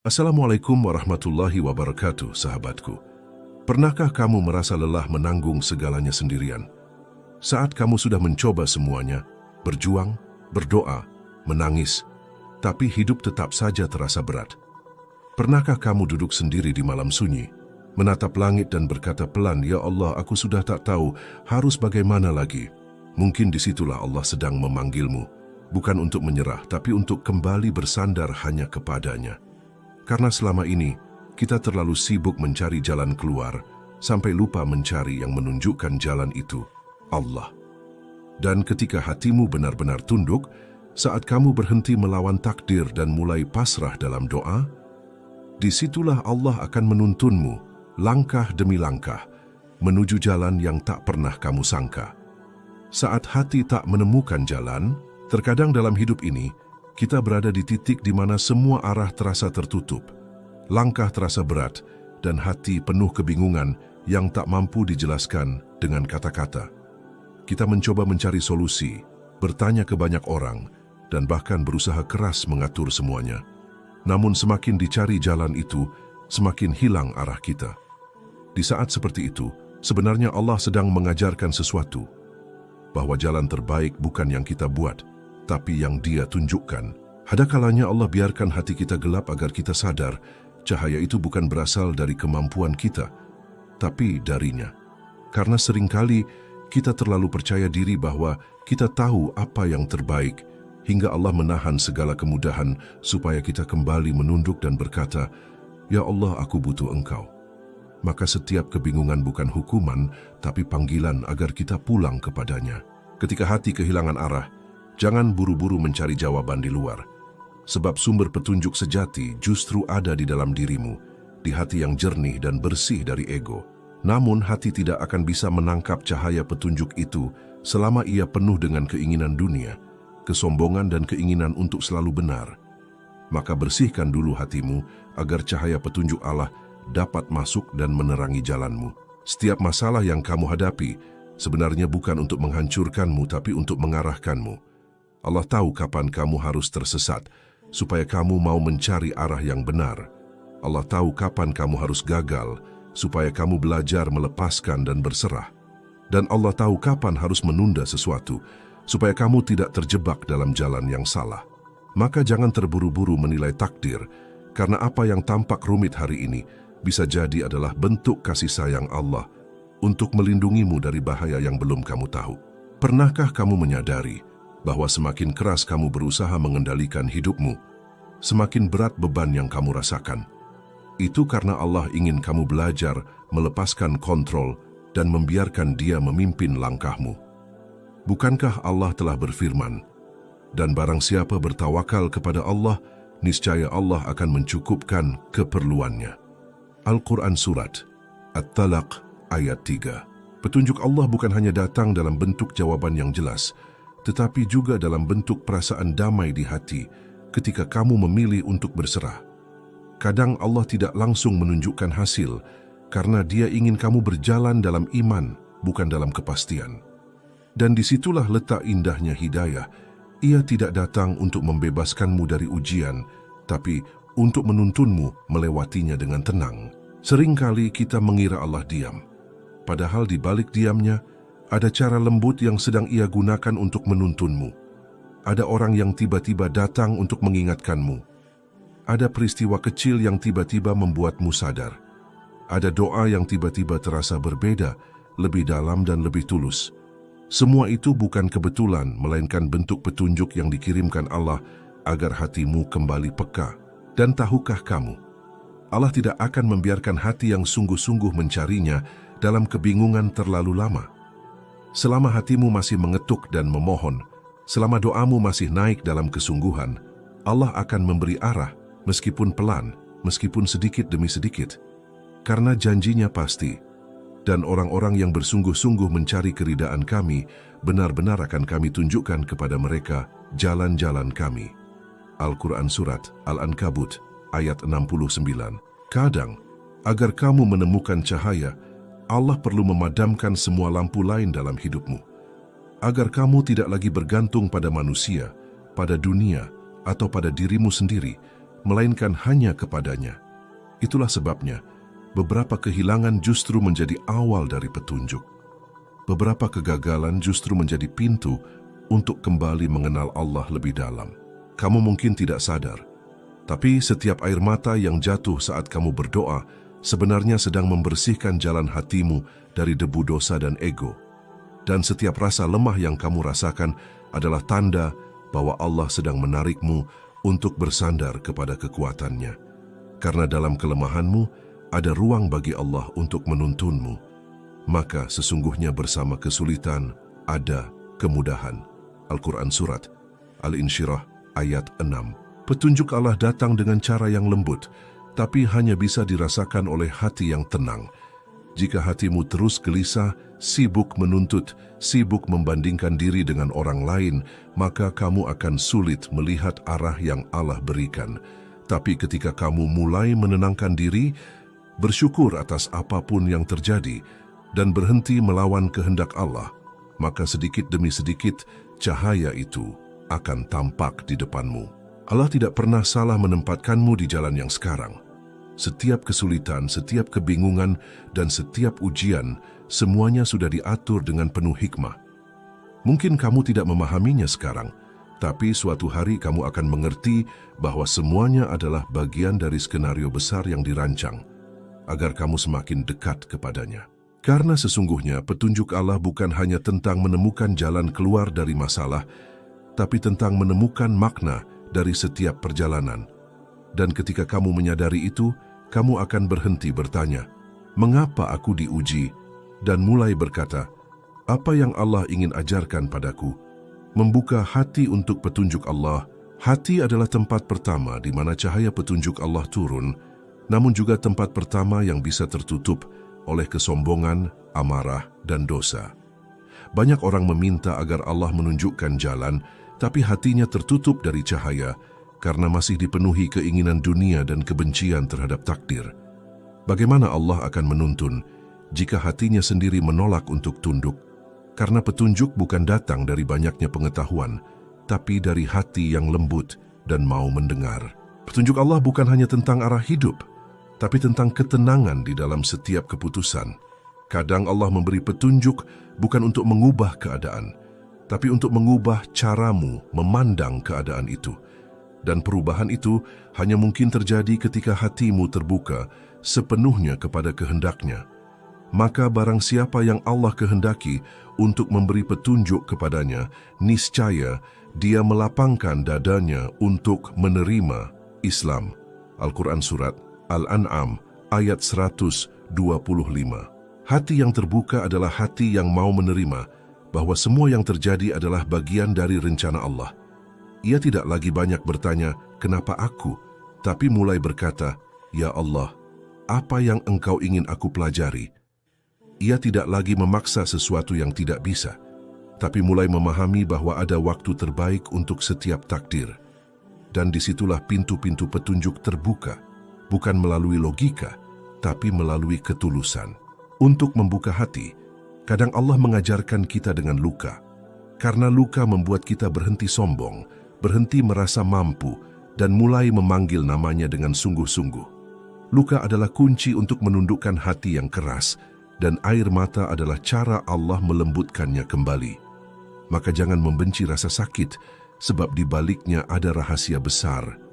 Assalamualaikum warahmatullahi wabarakatuh, sahabatku. Pernahkah kamu merasa lelah menanggung segalanya sendirian? Saat kamu sudah mencoba semuanya, berjuang, berdoa, menangis, tapi hidup tetap saja terasa berat. Pernahkah kamu duduk sendiri di malam sunyi, menatap langit dan berkata pelan, "Ya Allah, aku sudah tak tahu harus bagaimana lagi." Mungkin disitulah Allah sedang memanggilmu, bukan untuk menyerah, tapi untuk kembali bersandar hanya kepadanya. Karena selama ini, kita terlalu sibuk mencari jalan keluar, sampai lupa mencari yang menunjukkan jalan itu, Allah. Dan ketika hatimu benar-benar tunduk, saat kamu berhenti melawan takdir dan mulai pasrah dalam doa, disitulah Allah akan menuntunmu, langkah demi langkah, menuju jalan yang tak pernah kamu sangka. Saat hati tak menemukan jalan, terkadang dalam hidup ini, kita berada di titik di mana semua arah terasa tertutup, langkah terasa berat, dan hati penuh kebingungan yang tak mampu dijelaskan dengan kata-kata. Kita mencoba mencari solusi, bertanya ke banyak orang, dan bahkan berusaha keras mengatur semuanya. Namun semakin dicari jalan itu, semakin hilang arah kita. Di saat seperti itu, sebenarnya Allah sedang mengajarkan sesuatu, bahwa jalan terbaik bukan yang kita buat, tapi yang Dia tunjukkan. Ada kalanya Allah biarkan hati kita gelap agar kita sadar, cahaya itu bukan berasal dari kemampuan kita, tapi darinya. Karena seringkali kita terlalu percaya diri bahwa kita tahu apa yang terbaik, hingga Allah menahan segala kemudahan supaya kita kembali menunduk dan berkata, "Ya Allah, aku butuh Engkau." Maka setiap kebingungan bukan hukuman, tapi panggilan agar kita pulang kepadanya. Ketika hati kehilangan arah, jangan buru-buru mencari jawaban di luar, sebab sumber petunjuk sejati justru ada di dalam dirimu, di hati yang jernih dan bersih dari ego. Namun hati tidak akan bisa menangkap cahaya petunjuk itu selama ia penuh dengan keinginan dunia, kesombongan dan keinginan untuk selalu benar. Maka bersihkan dulu hatimu agar cahaya petunjuk Allah dapat masuk dan menerangi jalanmu. Setiap masalah yang kamu hadapi sebenarnya bukan untuk menghancurkanmu, tapi untuk mengarahkanmu. Allah tahu kapan kamu harus tersesat, supaya kamu mau mencari arah yang benar. Allah tahu kapan kamu harus gagal, supaya kamu belajar melepaskan dan berserah. Dan Allah tahu kapan harus menunda sesuatu, supaya kamu tidak terjebak dalam jalan yang salah. Maka jangan terburu-buru menilai takdir, karena apa yang tampak rumit hari ini bisa jadi adalah bentuk kasih sayang Allah untuk melindungimu dari bahaya yang belum kamu tahu. Pernahkah kamu menyadari bahwa semakin keras kamu berusaha mengendalikan hidupmu, semakin berat beban yang kamu rasakan? Itu karena Allah ingin kamu belajar melepaskan kontrol dan membiarkan Dia memimpin langkahmu. Bukankah Allah telah berfirman, "Dan barang siapa bertawakal kepada Allah, niscaya Allah akan mencukupkan keperluannya." Al-Quran Surat At-Talaq ayat 3. Petunjuk Allah bukan hanya datang dalam bentuk jawaban yang jelas, tetapi juga dalam bentuk perasaan damai di hati ketika kamu memilih untuk berserah. Kadang Allah tidak langsung menunjukkan hasil, karena Dia ingin kamu berjalan dalam iman, bukan dalam kepastian. Dan disitulah letak indahnya hidayah. Ia tidak datang untuk membebaskanmu dari ujian, tapi untuk menuntunmu melewatinya dengan tenang. Seringkali kita mengira Allah diam, padahal di balik diamnya, ada cara lembut yang sedang Ia gunakan untuk menuntunmu. Ada orang yang tiba-tiba datang untuk mengingatkanmu. Ada peristiwa kecil yang tiba-tiba membuatmu sadar. Ada doa yang tiba-tiba terasa berbeda, lebih dalam dan lebih tulus. Semua itu bukan kebetulan, melainkan bentuk petunjuk yang dikirimkan Allah agar hatimu kembali peka. Dan tahukah kamu, Allah tidak akan membiarkan hati yang sungguh-sungguh mencarinya dalam kebingungan terlalu lama. Selama hatimu masih mengetuk dan memohon, selama doamu masih naik dalam kesungguhan, Allah akan memberi arah, meskipun pelan, meskipun sedikit demi sedikit. Karena janjinya pasti, dan orang-orang yang bersungguh-sungguh mencari keridaan kami, benar-benar akan kami tunjukkan kepada mereka jalan-jalan kami. Al-Quran Surat Al-Ankabut ayat 69. Kadang, agar kamu menemukan cahaya, Allah perlu memadamkan semua lampu lain dalam hidupmu. Agar kamu tidak lagi bergantung pada manusia, pada dunia, atau pada dirimu sendiri, melainkan hanya kepadanya. Itulah sebabnya, beberapa kehilangan justru menjadi awal dari petunjuk. Beberapa kegagalan justru menjadi pintu untuk kembali mengenal Allah lebih dalam. Kamu mungkin tidak sadar, tapi setiap air mata yang jatuh saat kamu berdoa sebenarnya sedang membersihkan jalan hatimu dari debu dosa dan ego. Dan setiap rasa lemah yang kamu rasakan adalah tanda bahwa Allah sedang menarikmu untuk bersandar kepada kekuatannya. Karena dalam kelemahanmu ada ruang bagi Allah untuk menuntunmu. Maka sesungguhnya bersama kesulitan ada kemudahan. Al-Quran Surat Al-Insyirah ayat 6. Petunjuk Allah datang dengan cara yang lembut, tapi hanya bisa dirasakan oleh hati yang tenang. Jika hatimu terus gelisah, sibuk menuntut, sibuk membandingkan diri dengan orang lain, maka kamu akan sulit melihat arah yang Allah berikan. Tapi ketika kamu mulai menenangkan diri, bersyukur atas apapun yang terjadi, dan berhenti melawan kehendak Allah, maka sedikit demi sedikit cahaya itu akan tampak di depanmu. Allah tidak pernah salah menempatkanmu di jalan yang sekarang. Setiap kesulitan, setiap kebingungan, dan setiap ujian, semuanya sudah diatur dengan penuh hikmah. Mungkin kamu tidak memahaminya sekarang, tapi suatu hari kamu akan mengerti bahwa semuanya adalah bagian dari skenario besar yang dirancang, agar kamu semakin dekat kepadanya. Karena sesungguhnya petunjuk Allah bukan hanya tentang menemukan jalan keluar dari masalah, tapi tentang menemukan makna dari setiap perjalanan. Dan ketika kamu menyadari itu, kamu akan berhenti bertanya, "Mengapa aku diuji?" dan mulai berkata, "Apa yang Allah ingin ajarkan padaku?" Membuka hati untuk petunjuk Allah. Hati adalah tempat pertama di mana cahaya petunjuk Allah turun, namun juga tempat pertama yang bisa tertutup oleh kesombongan, amarah, dan dosa. Banyak orang meminta agar Allah menunjukkan jalan, tapi hatinya tertutup dari cahaya karena masih dipenuhi keinginan dunia dan kebencian terhadap takdir. Bagaimana Allah akan menuntun jika hatinya sendiri menolak untuk tunduk? Karena petunjuk bukan datang dari banyaknya pengetahuan, tapi dari hati yang lembut dan mau mendengar. Petunjuk Allah bukan hanya tentang arah hidup, tapi tentang ketenangan di dalam setiap keputusan. Kadang Allah memberi petunjuk bukan untuk mengubah keadaan, tapi untuk mengubah caramu memandang keadaan itu. Dan perubahan itu hanya mungkin terjadi ketika hatimu terbuka sepenuhnya kepada kehendaknya. Maka barang siapa yang Allah kehendaki untuk memberi petunjuk kepadanya, niscaya dia melapangkan dadanya untuk menerima Islam. Al-Quran Surat Al-An'am ayat 125. Hati yang terbuka adalah hati yang mau menerima bahwa semua yang terjadi adalah bagian dari rencana Allah. Ia tidak lagi banyak bertanya, "Kenapa aku?" tapi mulai berkata, "Ya Allah, apa yang Engkau ingin aku pelajari?" Ia tidak lagi memaksa sesuatu yang tidak bisa, tapi mulai memahami bahwa ada waktu terbaik untuk setiap takdir. Dan disitulah pintu-pintu petunjuk terbuka, bukan melalui logika, tapi melalui ketulusan. Untuk membuka hati, kadang Allah mengajarkan kita dengan luka. Karena luka membuat kita berhenti sombong, berhenti merasa mampu, dan mulai memanggil namanya dengan sungguh-sungguh. Luka adalah kunci untuk menundukkan hati yang keras, dan air mata adalah cara Allah melembutkannya kembali. Maka jangan membenci rasa sakit, sebab di baliknya ada rahasia besar.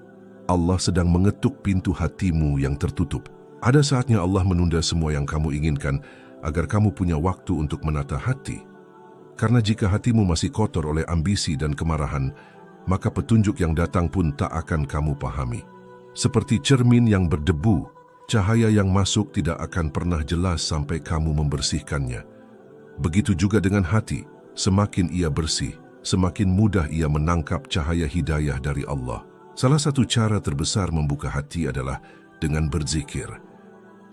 Allah sedang mengetuk pintu hatimu yang tertutup. Ada saatnya Allah menunda semua yang kamu inginkan agar kamu punya waktu untuk menata hati. Karena jika hatimu masih kotor oleh ambisi dan kemarahan, maka petunjuk yang datang pun tak akan kamu pahami. Seperti cermin yang berdebu, cahaya yang masuk tidak akan pernah jelas sampai kamu membersihkannya. Begitu juga dengan hati, semakin ia bersih, semakin mudah ia menangkap cahaya hidayah dari Allah. Salah satu cara terbesar membuka hati adalah dengan berzikir.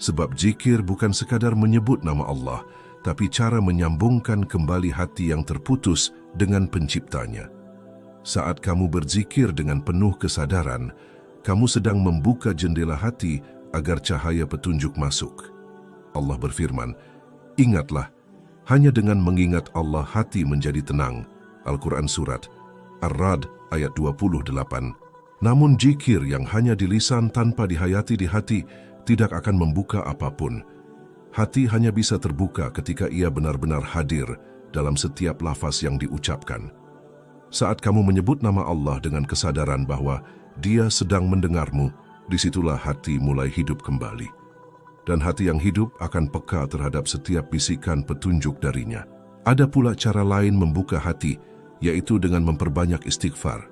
Sebab zikir bukan sekadar menyebut nama Allah, tapi cara menyambungkan kembali hati yang terputus dengan penciptanya. Saat kamu berzikir dengan penuh kesadaran, kamu sedang membuka jendela hati agar cahaya petunjuk masuk. Allah berfirman, "Ingatlah, hanya dengan mengingat Allah hati menjadi tenang." Al-Quran Surat Ar-Ra'd ayat 28. Namun zikir yang hanya di lisan tanpa dihayati di hati tidak akan membuka apapun. Hati hanya bisa terbuka ketika ia benar-benar hadir dalam setiap lafaz yang diucapkan. Saat kamu menyebut nama Allah dengan kesadaran bahwa Dia sedang mendengarmu, disitulah hati mulai hidup kembali. Dan hati yang hidup akan peka terhadap setiap bisikan petunjuk darinya. Ada pula cara lain membuka hati, yaitu dengan memperbanyak istighfar.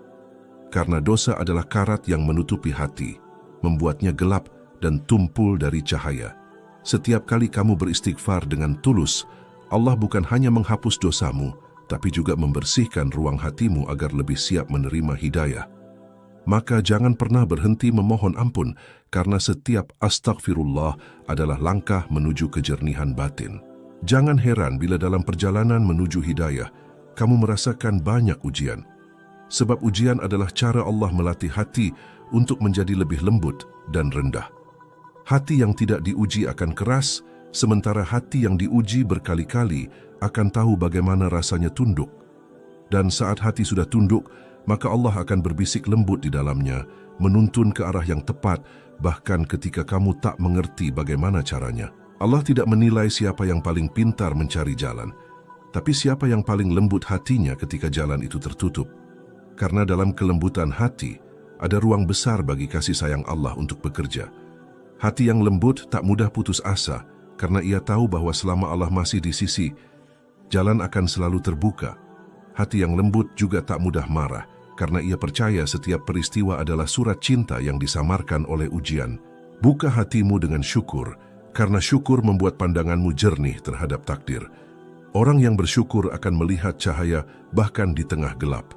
Karena dosa adalah karat yang menutupi hati, membuatnya gelap dan tumpul dari cahaya. Setiap kali kamu beristighfar dengan tulus, Allah bukan hanya menghapus dosamu, tapi juga membersihkan ruang hatimu agar lebih siap menerima hidayah. Maka jangan pernah berhenti memohon ampun, karena setiap astagfirullah adalah langkah menuju kejernihan batin. Jangan heran bila dalam perjalanan menuju hidayah, kamu merasakan banyak ujian. Sebab ujian adalah cara Allah melatih hati untuk menjadi lebih lembut dan rendah. Hati yang tidak diuji akan keras, sementara hati yang diuji berkali-kali akan tahu bagaimana rasanya tunduk. Dan saat hati sudah tunduk, maka Allah akan berbisik lembut di dalamnya, menuntun ke arah yang tepat, bahkan ketika kamu tak mengerti bagaimana caranya. Allah tidak menilai siapa yang paling pintar mencari jalan, tapi siapa yang paling lembut hatinya ketika jalan itu tertutup. Karena dalam kelembutan hati, ada ruang besar bagi kasih sayang Allah untuk bekerja. Hati yang lembut tak mudah putus asa, karena ia tahu bahwa selama Allah masih di sisi, jalan akan selalu terbuka. Hati yang lembut juga tak mudah marah, karena ia percaya setiap peristiwa adalah surat cinta yang disamarkan oleh ujian. Buka hatimu dengan syukur, karena syukur membuat pandanganmu jernih terhadap takdir. Orang yang bersyukur akan melihat cahaya bahkan di tengah gelap.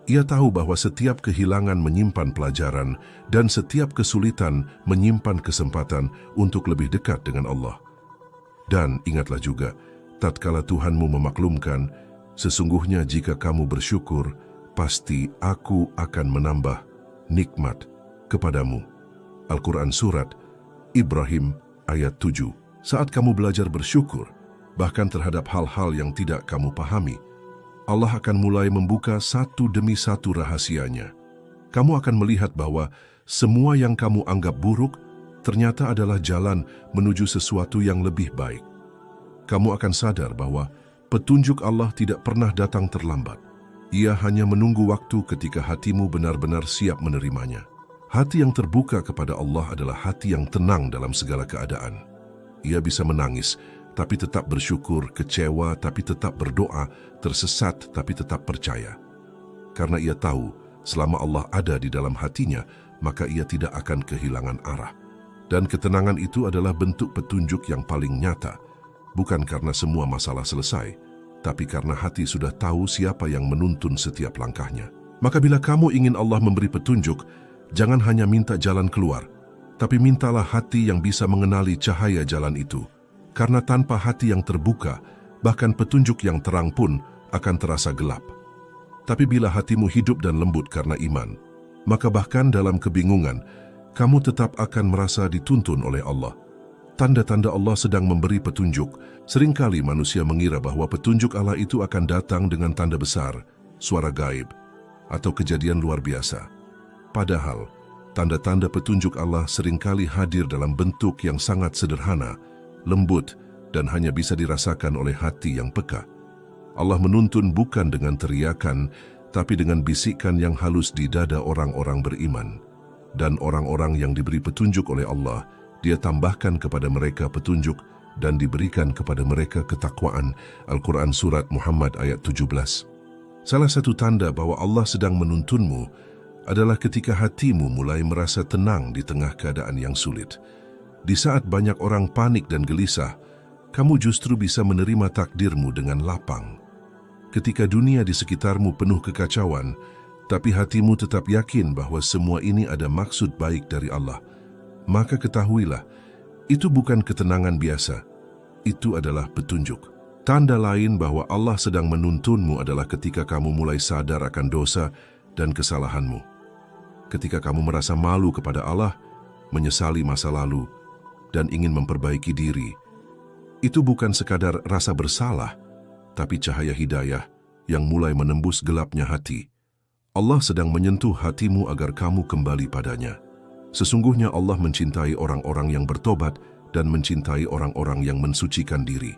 Ia tahu bahwa setiap kehilangan menyimpan pelajaran dan setiap kesulitan menyimpan kesempatan untuk lebih dekat dengan Allah. Dan ingatlah juga, tatkala Tuhanmu memaklumkan, sesungguhnya jika kamu bersyukur, pasti aku akan menambah nikmat kepadamu. Al-Quran Surat Ibrahim ayat 7. Saat kamu belajar bersyukur, bahkan terhadap hal-hal yang tidak kamu pahami, Allah akan mulai membuka satu demi satu rahasianya. Kamu akan melihat bahwa semua yang kamu anggap buruk ternyata adalah jalan menuju sesuatu yang lebih baik. Kamu akan sadar bahwa petunjuk Allah tidak pernah datang terlambat. Ia hanya menunggu waktu ketika hatimu benar-benar siap menerimanya. Hati yang terbuka kepada Allah adalah hati yang tenang dalam segala keadaan. Ia bisa menangis, tapi tetap bersyukur, kecewa, tapi tetap berdoa, tersesat, tapi tetap percaya. Karena ia tahu, selama Allah ada di dalam hatinya, maka ia tidak akan kehilangan arah. Dan ketenangan itu adalah bentuk petunjuk yang paling nyata, bukan karena semua masalah selesai, tapi karena hati sudah tahu siapa yang menuntun setiap langkahnya. Maka bila kamu ingin Allah memberi petunjuk, jangan hanya minta jalan keluar, tapi mintalah hati yang bisa mengenali cahaya jalan itu. Karena tanpa hati yang terbuka, bahkan petunjuk yang terang pun akan terasa gelap. Tapi bila hatimu hidup dan lembut karena iman, maka bahkan dalam kebingungan, kamu tetap akan merasa dituntun oleh Allah. Tanda-tanda Allah sedang memberi petunjuk. Seringkali manusia mengira bahwa petunjuk Allah itu akan datang dengan tanda besar, suara gaib, atau kejadian luar biasa. Padahal, tanda-tanda petunjuk Allah seringkali hadir dalam bentuk yang sangat sederhana, lembut, dan hanya bisa dirasakan oleh hati yang peka. Allah menuntun bukan dengan teriakan, tapi dengan bisikan yang halus di dada orang-orang beriman. Dan orang-orang yang diberi petunjuk oleh Allah, Dia tambahkan kepada mereka petunjuk dan diberikan kepada mereka ketakwaan. Al-Quran Surat Muhammad ayat 17. Salah satu tanda bahwa Allah sedang menuntunmu adalah ketika hatimu mulai merasa tenang di tengah keadaan yang sulit. Di saat banyak orang panik dan gelisah, kamu justru bisa menerima takdirmu dengan lapang. Ketika dunia di sekitarmu penuh kekacauan, tapi hatimu tetap yakin bahwa semua ini ada maksud baik dari Allah, maka ketahuilah, itu bukan ketenangan biasa, itu adalah petunjuk. Tanda lain bahwa Allah sedang menuntunmu adalah ketika kamu mulai sadar akan dosa dan kesalahanmu. Ketika kamu merasa malu kepada Allah, menyesali masa lalu, dan ingin memperbaiki diri. Itu bukan sekadar rasa bersalah, tapi cahaya hidayah yang mulai menembus gelapnya hati. Allah sedang menyentuh hatimu agar kamu kembali padanya. Sesungguhnya Allah mencintai orang-orang yang bertobat dan mencintai orang-orang yang mensucikan diri.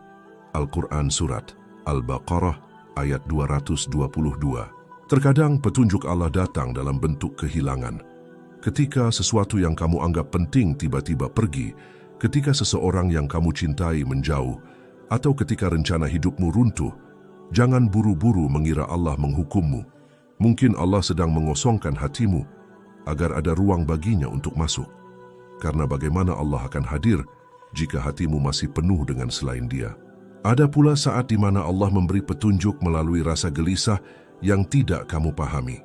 Al-Quran Surat Al-Baqarah ayat 222. Terkadang petunjuk Allah datang dalam bentuk kehilangan. Ketika sesuatu yang kamu anggap penting tiba-tiba pergi, ketika seseorang yang kamu cintai menjauh, atau ketika rencana hidupmu runtuh, jangan buru-buru mengira Allah menghukummu. Mungkin Allah sedang mengosongkan hatimu agar ada ruang baginya untuk masuk. Karena bagaimana Allah akan hadir jika hatimu masih penuh dengan selain Dia? Ada pula saat di mana Allah memberi petunjuk melalui rasa gelisah yang tidak kamu pahami.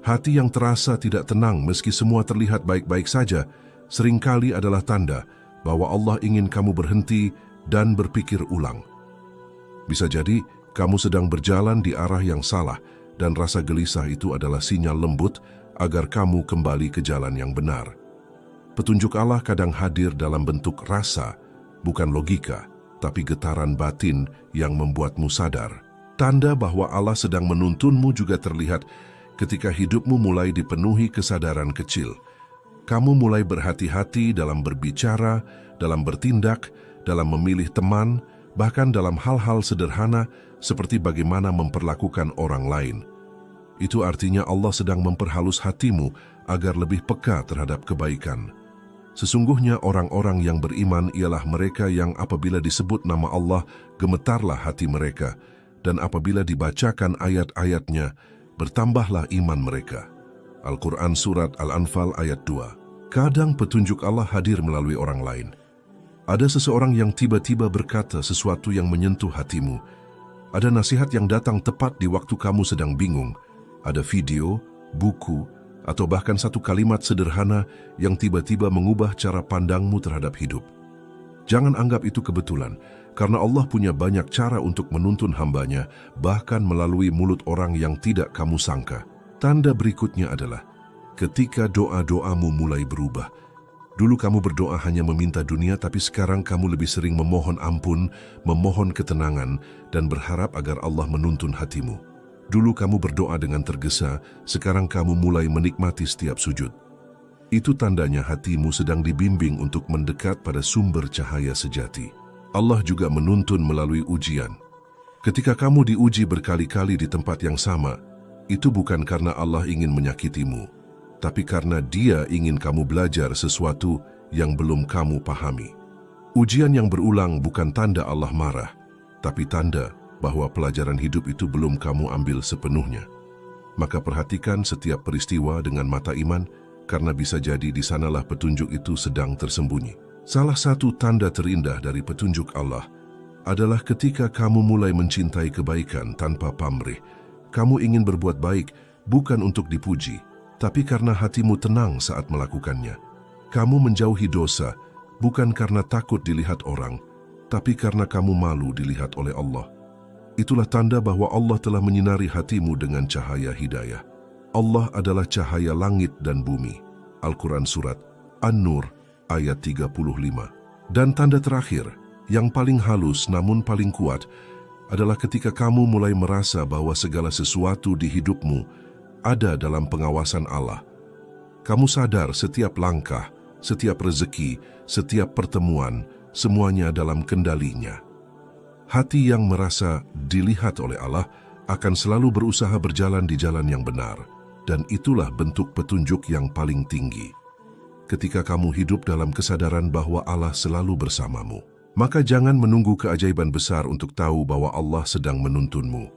Hati yang terasa tidak tenang meski semua terlihat baik-baik saja, seringkali adalah tanda bahwa Allah ingin kamu berhenti dan berpikir ulang. Bisa jadi kamu sedang berjalan di arah yang salah dan rasa gelisah itu adalah sinyal lembut agar kamu kembali ke jalan yang benar. Petunjuk Allah kadang hadir dalam bentuk rasa, bukan logika, tapi getaran batin yang membuatmu sadar. Tanda bahwa Allah sedang menuntunmu juga terlihat ketika hidupmu mulai dipenuhi kesadaran kecil. Kamu mulai berhati-hati dalam berbicara, dalam bertindak, dalam memilih teman, bahkan dalam hal-hal sederhana seperti bagaimana memperlakukan orang lain. Itu artinya Allah sedang memperhalus hatimu agar lebih peka terhadap kebaikan. Sesungguhnya orang-orang yang beriman ialah mereka yang apabila disebut nama Allah, gemetarlah hati mereka, dan apabila dibacakan ayat-ayatnya, bertambahlah iman mereka. Al-Quran Surat Al-Anfal ayat 2. Kadang petunjuk Allah hadir melalui orang lain. Ada seseorang yang tiba-tiba berkata sesuatu yang menyentuh hatimu. Ada nasihat yang datang tepat di waktu kamu sedang bingung. Ada video, buku, atau bahkan satu kalimat sederhana yang tiba-tiba mengubah cara pandangmu terhadap hidup. Jangan anggap itu kebetulan, karena Allah punya banyak cara untuk menuntun hambanya, bahkan melalui mulut orang yang tidak kamu sangka. Tanda berikutnya adalah ketika doa-doamu mulai berubah. Dulu kamu berdoa hanya meminta dunia, tapi sekarang kamu lebih sering memohon ampun, memohon ketenangan, dan berharap agar Allah menuntun hatimu. Dulu kamu berdoa dengan tergesa, sekarang kamu mulai menikmati setiap sujud. Itu tandanya hatimu sedang dibimbing untuk mendekat pada sumber cahaya sejati. Allah juga menuntun melalui ujian. Ketika kamu diuji berkali-kali di tempat yang sama, itu bukan karena Allah ingin menyakitimu, tapi karena Dia ingin kamu belajar sesuatu yang belum kamu pahami. Ujian yang berulang bukan tanda Allah marah, tapi tanda bahwa pelajaran hidup itu belum kamu ambil sepenuhnya. Maka perhatikan setiap peristiwa dengan mata iman, karena bisa jadi di sanalah petunjuk itu sedang tersembunyi. Salah satu tanda terindah dari petunjuk Allah adalah ketika kamu mulai mencintai kebaikan tanpa pamrih. Kamu ingin berbuat baik bukan untuk dipuji, tapi karena hatimu tenang saat melakukannya. Kamu menjauhi dosa bukan karena takut dilihat orang, tapi karena kamu malu dilihat oleh Allah. Itulah tanda bahwa Allah telah menyinari hatimu dengan cahaya hidayah. Allah adalah cahaya langit dan bumi. Al-Quran Surat An-Nur ayat 35. Dan tanda terakhir, yang paling halus namun paling kuat, adalah ketika kamu mulai merasa bahwa segala sesuatu di hidupmu ada dalam pengawasan Allah. Kamu sadar setiap langkah, setiap rezeki, setiap pertemuan, semuanya dalam kendalinya. Hati yang merasa dilihat oleh Allah akan selalu berusaha berjalan di jalan yang benar, dan itulah bentuk petunjuk yang paling tinggi. Ketika kamu hidup dalam kesadaran bahwa Allah selalu bersamamu, maka jangan menunggu keajaiban besar untuk tahu bahwa Allah sedang menuntunmu.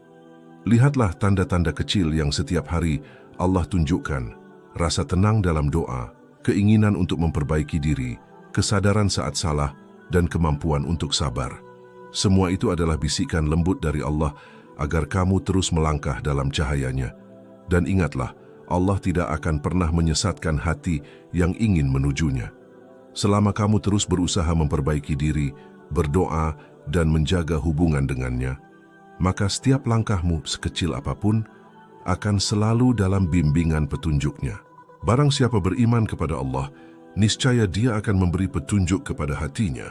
Lihatlah tanda-tanda kecil yang setiap hari Allah tunjukkan, rasa tenang dalam doa, keinginan untuk memperbaiki diri, kesadaran saat salah, dan kemampuan untuk sabar. Semua itu adalah bisikan lembut dari Allah agar kamu terus melangkah dalam cahayanya. Dan ingatlah, Allah tidak akan pernah menyesatkan hati yang ingin menujunya. Selama kamu terus berusaha memperbaiki diri, berdoa, dan menjaga hubungan dengannya, maka setiap langkahmu sekecil apapun akan selalu dalam bimbingan petunjuknya. Barang siapa beriman kepada Allah, niscaya Dia akan memberi petunjuk kepada hatinya.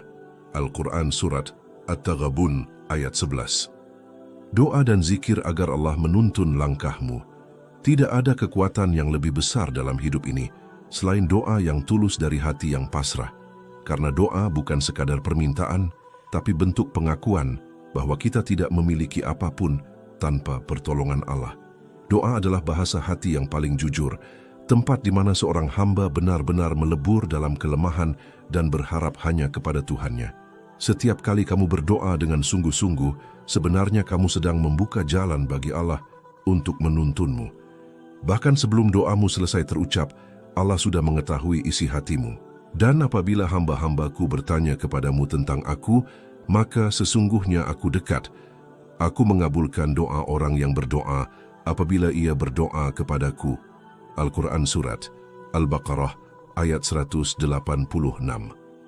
Al-Quran Surat At-Taghabun ayat 11. Doa dan zikir agar Allah menuntun langkahmu. Tidak ada kekuatan yang lebih besar dalam hidup ini selain doa yang tulus dari hati yang pasrah. Karena doa bukan sekadar permintaan, tapi bentuk pengakuan bahwa kita tidak memiliki apapun tanpa pertolongan Allah. Doa adalah bahasa hati yang paling jujur, tempat di mana seorang hamba benar-benar melebur dalam kelemahan dan berharap hanya kepada Tuhannya. Setiap kali kamu berdoa dengan sungguh-sungguh, sebenarnya kamu sedang membuka jalan bagi Allah untuk menuntunmu. Bahkan sebelum doamu selesai terucap, Allah sudah mengetahui isi hatimu. Dan apabila hamba-hambaku bertanya kepadamu tentang aku, maka sesungguhnya aku dekat. Aku mengabulkan doa orang yang berdoa apabila ia berdoa kepadaku. Al-Quran Surat Al-Baqarah ayat 186.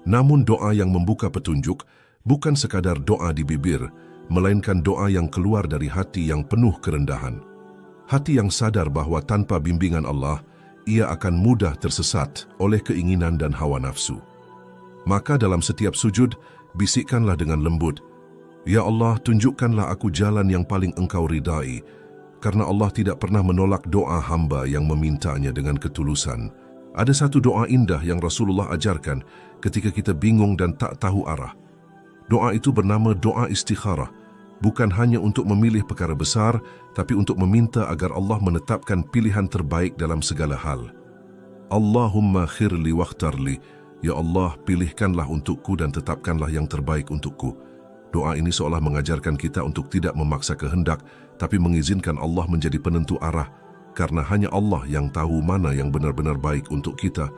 Namun doa yang membuka petunjuk bukan sekadar doa di bibir, melainkan doa yang keluar dari hati yang penuh kerendahan. Hati yang sadar bahwa tanpa bimbingan Allah, ia akan mudah tersesat oleh keinginan dan hawa nafsu. Maka dalam setiap sujud, bisikkanlah dengan lembut, "Ya Allah, tunjukkanlah aku jalan yang paling Engkau ridai," karena Allah tidak pernah menolak doa hamba yang memintanya dengan ketulusan. Ada satu doa indah yang Rasulullah ajarkan ketika kita bingung dan tak tahu arah. Doa itu bernama doa istikharah, bukan hanya untuk memilih perkara besar, tapi untuk meminta agar Allah menetapkan pilihan terbaik dalam segala hal. Allahumma khirli wakhtarli, ya Allah, pilihkanlah untukku dan tetapkanlah yang terbaik untukku. Doa ini seolah mengajarkan kita untuk tidak memaksa kehendak, tapi mengizinkan Allah menjadi penentu arah, karena hanya Allah yang tahu mana yang benar-benar baik untuk kita,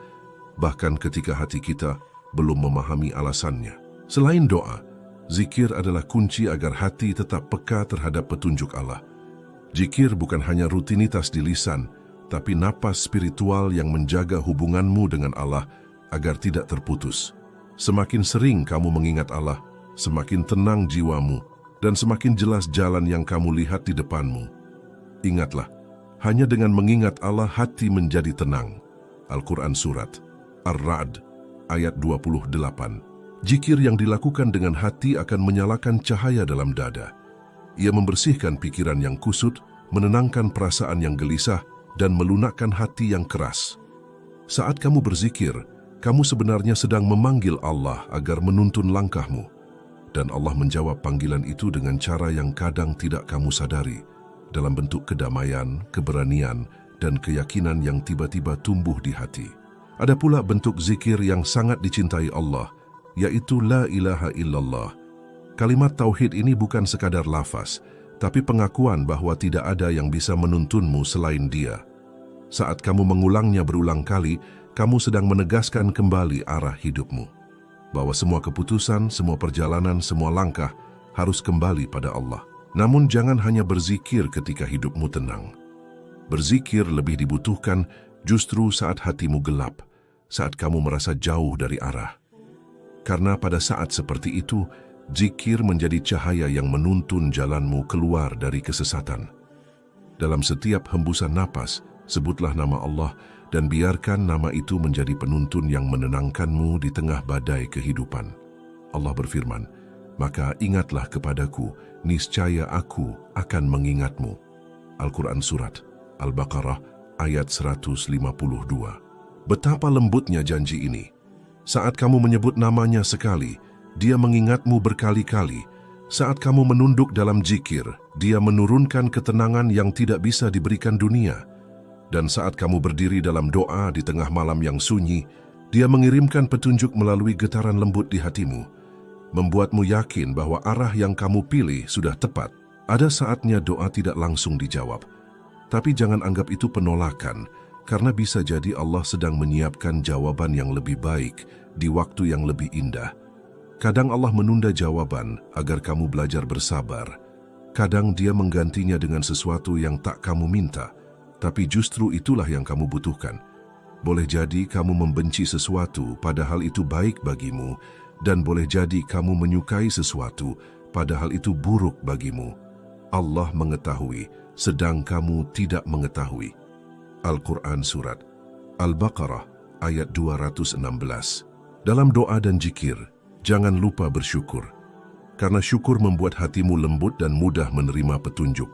bahkan ketika hati kita belum memahami alasannya. Selain doa, zikir adalah kunci agar hati tetap peka terhadap petunjuk Allah. Zikir bukan hanya rutinitas di lisan, tapi napas spiritual yang menjaga hubunganmu dengan Allah agar tidak terputus. Semakin sering kamu mengingat Allah, semakin tenang jiwamu, dan semakin jelas jalan yang kamu lihat di depanmu. Ingatlah, hanya dengan mengingat Allah hati menjadi tenang. Al-Quran Surat Ar-Ra'd ayat 28. Zikir yang dilakukan dengan hati akan menyalakan cahaya dalam dada. Ia membersihkan pikiran yang kusut, menenangkan perasaan yang gelisah, dan melunakkan hati yang keras. Saat kamu berzikir, kamu sebenarnya sedang memanggil Allah agar menuntun langkahmu. Dan Allah menjawab panggilan itu dengan cara yang kadang tidak kamu sadari, dalam bentuk kedamaian, keberanian, dan keyakinan yang tiba-tiba tumbuh di hati. Ada pula bentuk zikir yang sangat dicintai Allah, yaitu La ilaha illallah. Kalimat tauhid ini bukan sekadar lafaz, tapi pengakuan bahwa tidak ada yang bisa menuntunmu selain Dia. Saat kamu mengulangnya berulang kali, kamu sedang menegaskan kembali arah hidupmu. Bahwa semua keputusan, semua perjalanan, semua langkah harus kembali pada Allah. Namun jangan hanya berzikir ketika hidupmu tenang. Berzikir lebih dibutuhkan justru saat hatimu gelap, saat kamu merasa jauh dari arah. Karena pada saat seperti itu, zikir menjadi cahaya yang menuntun jalanmu keluar dari kesesatan. Dalam setiap hembusan napas, sebutlah nama Allah dan biarkan nama itu menjadi penuntun yang menenangkanmu di tengah badai kehidupan. Allah berfirman, "Maka ingatlah kepadaku, niscaya aku akan mengingatmu." Al-Quran Surat Al-Baqarah ayat 152. Betapa lembutnya janji ini. Saat kamu menyebut namanya sekali, Dia mengingatmu berkali-kali. Saat kamu menunduk dalam zikir, Dia menurunkan ketenangan yang tidak bisa diberikan dunia. Dan saat kamu berdiri dalam doa di tengah malam yang sunyi, Dia mengirimkan petunjuk melalui getaran lembut di hatimu, membuatmu yakin bahwa arah yang kamu pilih sudah tepat. Ada saatnya doa tidak langsung dijawab, tapi jangan anggap itu penolakan, karena bisa jadi Allah sedang menyiapkan jawaban yang lebih baik di waktu yang lebih indah. Kadang Allah menunda jawaban agar kamu belajar bersabar. Kadang Dia menggantinya dengan sesuatu yang tak kamu minta, tapi justru itulah yang kamu butuhkan. Boleh jadi kamu membenci sesuatu padahal itu baik bagimu, dan boleh jadi kamu menyukai sesuatu padahal itu buruk bagimu. Allah mengetahui, sedang kamu tidak mengetahui. Al-Quran Surat Al-Baqarah ayat 216. Dalam doa dan zikir, jangan lupa bersyukur, karena syukur membuat hatimu lembut dan mudah menerima petunjuk.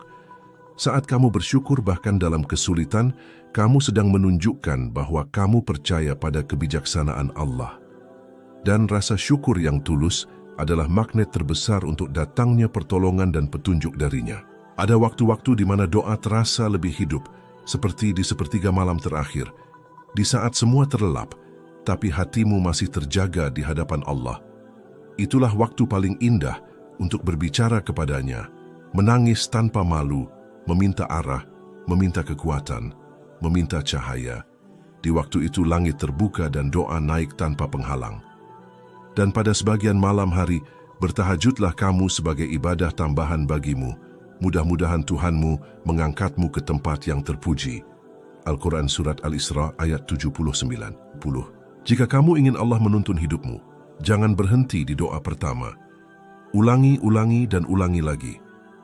Saat kamu bersyukur bahkan dalam kesulitan, kamu sedang menunjukkan bahwa kamu percaya pada kebijaksanaan Allah. Dan rasa syukur yang tulus adalah magnet terbesar untuk datangnya pertolongan dan petunjuk darinya. Ada waktu-waktu di mana doa terasa lebih hidup, seperti di sepertiga malam terakhir, di saat semua terlelap, tapi hatimu masih terjaga di hadapan Allah. Itulah waktu paling indah untuk berbicara kepadanya, menangis tanpa malu, meminta arah, meminta kekuatan, meminta cahaya. Di waktu itu langit terbuka dan doa naik tanpa penghalang. Dan pada sebagian malam hari, bertahajudlah kamu sebagai ibadah tambahan bagimu. Mudah-mudahan Tuhanmu mengangkatmu ke tempat yang terpuji. Al-Quran Surat Al-Isra ayat 79. Jika kamu ingin Allah menuntun hidupmu, jangan berhenti di doa pertama. Ulangi, dan ulangi lagi.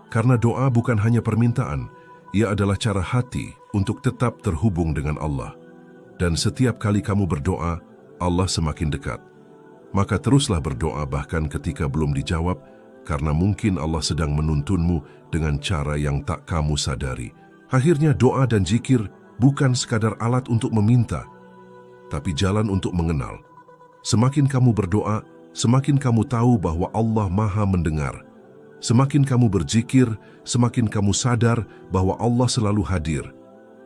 Karena doa bukan hanya permintaan, ia adalah cara hati untuk tetap terhubung dengan Allah. Dan setiap kali kamu berdoa, Allah semakin dekat. Maka teruslah berdoa bahkan ketika belum dijawab, karena mungkin Allah sedang menuntunmu dengan cara yang tak kamu sadari. Akhirnya doa dan zikir bukan sekadar alat untuk meminta, tapi jalan untuk mengenal. Semakin kamu berdoa, semakin kamu tahu bahwa Allah Maha mendengar. Semakin kamu berzikir, semakin kamu sadar bahwa Allah selalu hadir.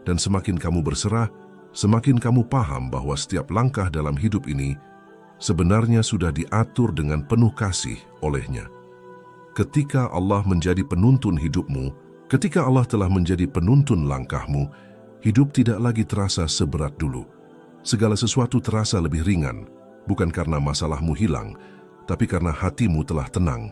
Dan semakin kamu berserah, semakin kamu paham bahwa setiap langkah dalam hidup ini sebenarnya sudah diatur dengan penuh kasih oleh-Nya. Ketika Allah menjadi penuntun hidupmu, ketika Allah telah menjadi penuntun langkahmu, hidup tidak lagi terasa seberat dulu. Segala sesuatu terasa lebih ringan, bukan karena masalahmu hilang, tapi karena hatimu telah tenang.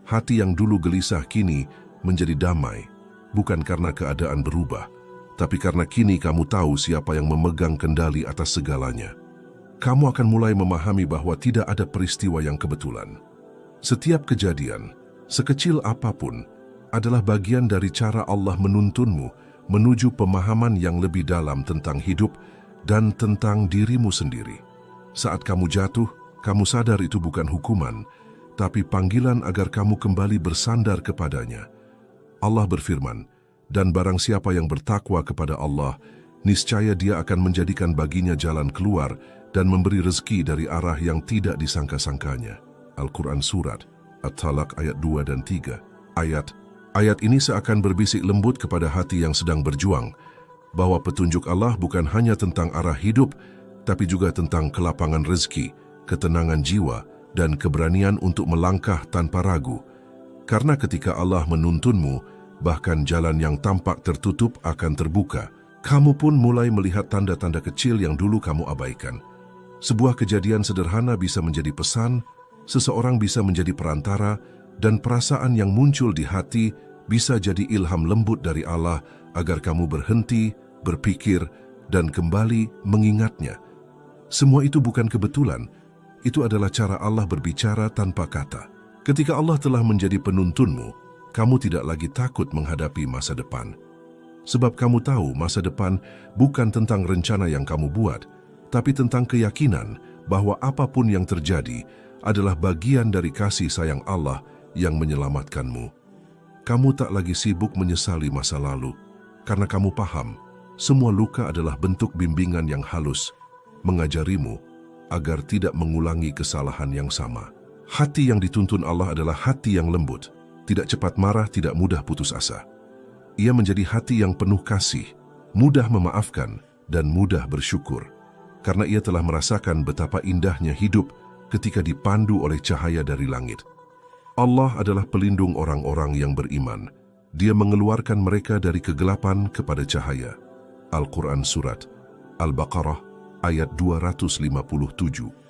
Hati yang dulu gelisah kini menjadi damai, bukan karena keadaan berubah, tapi karena kini kamu tahu siapa yang memegang kendali atas segalanya. Kamu akan mulai memahami bahwa tidak ada peristiwa yang kebetulan. Setiap kejadian, sekecil apapun, adalah bagian dari cara Allah menuntunmu menuju pemahaman yang lebih dalam tentang hidup dan tentang dirimu sendiri. Saat kamu jatuh, kamu sadar itu bukan hukuman, tapi panggilan agar kamu kembali bersandar kepadanya. Allah berfirman, dan barang siapa yang bertakwa kepada Allah, niscaya Dia akan menjadikan baginya jalan keluar dan memberi rezeki dari arah yang tidak disangka-sangkanya. Al-Quran Surat At-Talaq ayat 2 dan 3. Ayat ini seakan berbisik lembut kepada hati yang sedang berjuang, bahwa petunjuk Allah bukan hanya tentang arah hidup, tapi juga tentang kelapangan rezeki, ketenangan jiwa, dan keberanian untuk melangkah tanpa ragu. Karena ketika Allah menuntunmu, bahkan jalan yang tampak tertutup akan terbuka. Kamu pun mulai melihat tanda-tanda kecil yang dulu kamu abaikan. Sebuah kejadian sederhana bisa menjadi pesan, seseorang bisa menjadi perantara, dan perasaan yang muncul di hati bisa jadi ilham lembut dari Allah agar kamu berhenti, berpikir, dan kembali mengingatnya. Semua itu bukan kebetulan. Itu adalah cara Allah berbicara tanpa kata. Ketika Allah telah menjadi penuntunmu, kamu tidak lagi takut menghadapi masa depan. Sebab kamu tahu masa depan bukan tentang rencana yang kamu buat, tapi tentang keyakinan bahwa apapun yang terjadi adalah bagian dari kasih sayang Allah yang menyelamatkanmu. Kamu tak lagi sibuk menyesali masa lalu, karena kamu paham semua luka adalah bentuk bimbingan yang halus, mengajarimu agar tidak mengulangi kesalahan yang sama. Hati yang dituntun Allah adalah hati yang lembut, tidak cepat marah, tidak mudah putus asa. Ia menjadi hati yang penuh kasih, mudah memaafkan, dan mudah bersyukur, karena ia telah merasakan betapa indahnya hidup ketika dipandu oleh cahaya dari langit. Allah adalah pelindung orang-orang yang beriman. Dia mengeluarkan mereka dari kegelapan kepada cahaya. Al-Quran Surat Al-Baqarah ayat 257.